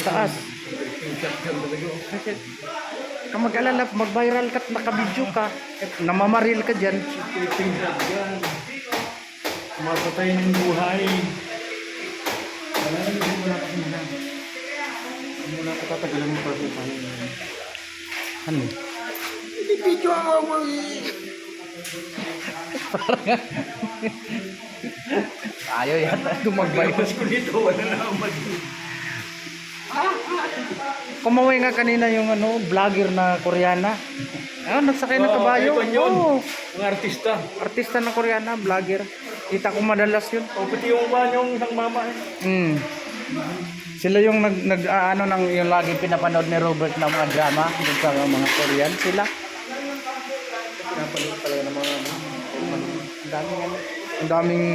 Taas. Kung mag-alala, mag-viral ka at nakabidyo ka, namamaril ka dyan. Mapatay ng buhay. Wala na yung mula pa muna. Mula pa tatagalan mo pa tayo. Ano? Hindi video ako mo Ayaw yata mag-viral. ko dito, wala na naman. Kumaway nga kanina yung vlogger na Koreana. Nagsakay ng kabayo. Oo. Mga artista. Artista na Koreana, vlogger. Kita ko madalas yun. O pati yung isang mama eh. Sila yung yung lagi pinapanood ni Robert na mga drama dun sa mga Korean. Sila. Pinapanood talaga ng mga Ang daming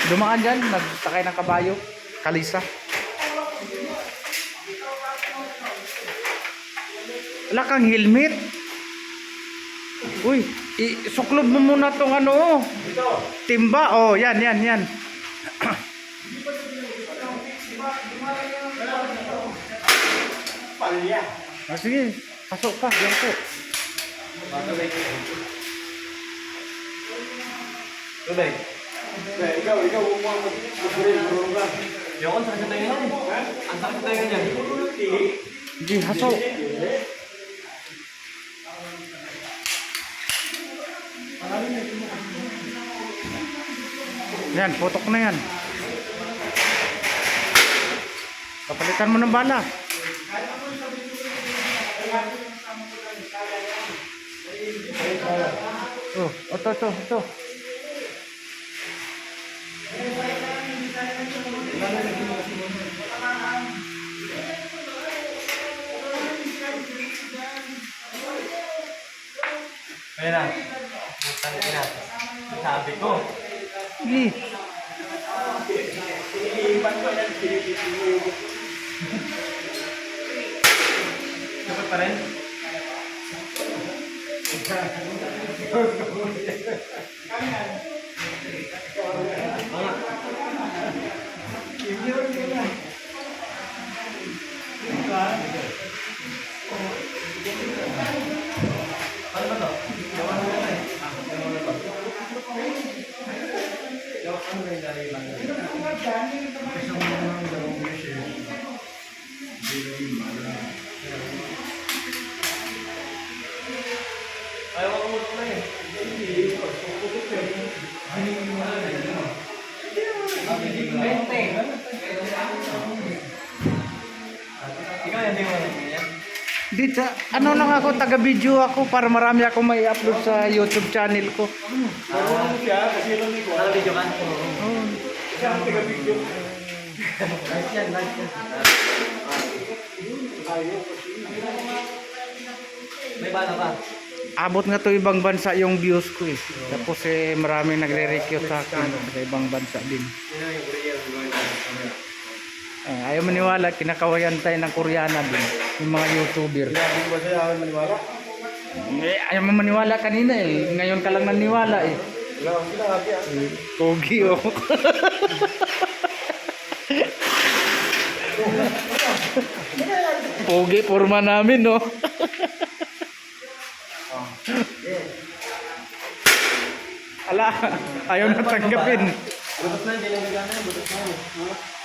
dumaan dyan, nagsakay ng kabayo. Kalisa. Wala kang helmet. Uy, isuklob mo muna tong timba. Oh, yan. palya. Sige, pasok pa. Yan po. Tunay. Ikaw huwag mo mag-grill. Yung ang sakit tayo yan. Ang sakit tayo yan. Hindi, haso. Yan, putok na yan. Kapalitan mo ng bala. Ito. Kaya na. Sabi ko. Sige. Dapat pa rin? Ano ba to? Ayaw ako na eh. Dito, lang ako, taga-video ako para marami ako may upload sa YouTube channel ko. Marunong siya kasi lang ko. Taga-video ka? Oo. Siya ang taga-video. Nice yan. May bala pa? Abot nga to ibang bansa yung views ko eh. Tapos maraming nagre-recute sa akin sa ibang bansa din. Ayaw maniwala, kinakawayan tayo ng Koreana din, yung mga YouTuber. Sinabi ba siya ayaw maniwala? Ayaw mo maniwala kanina eh. Ngayon ka lang naniwala eh. Wala akong sinabi ah. Pogi oh. Pogi forma namin no. Ala, ayaw na tanggapin. Butot na, hindi lang gana. Butot na.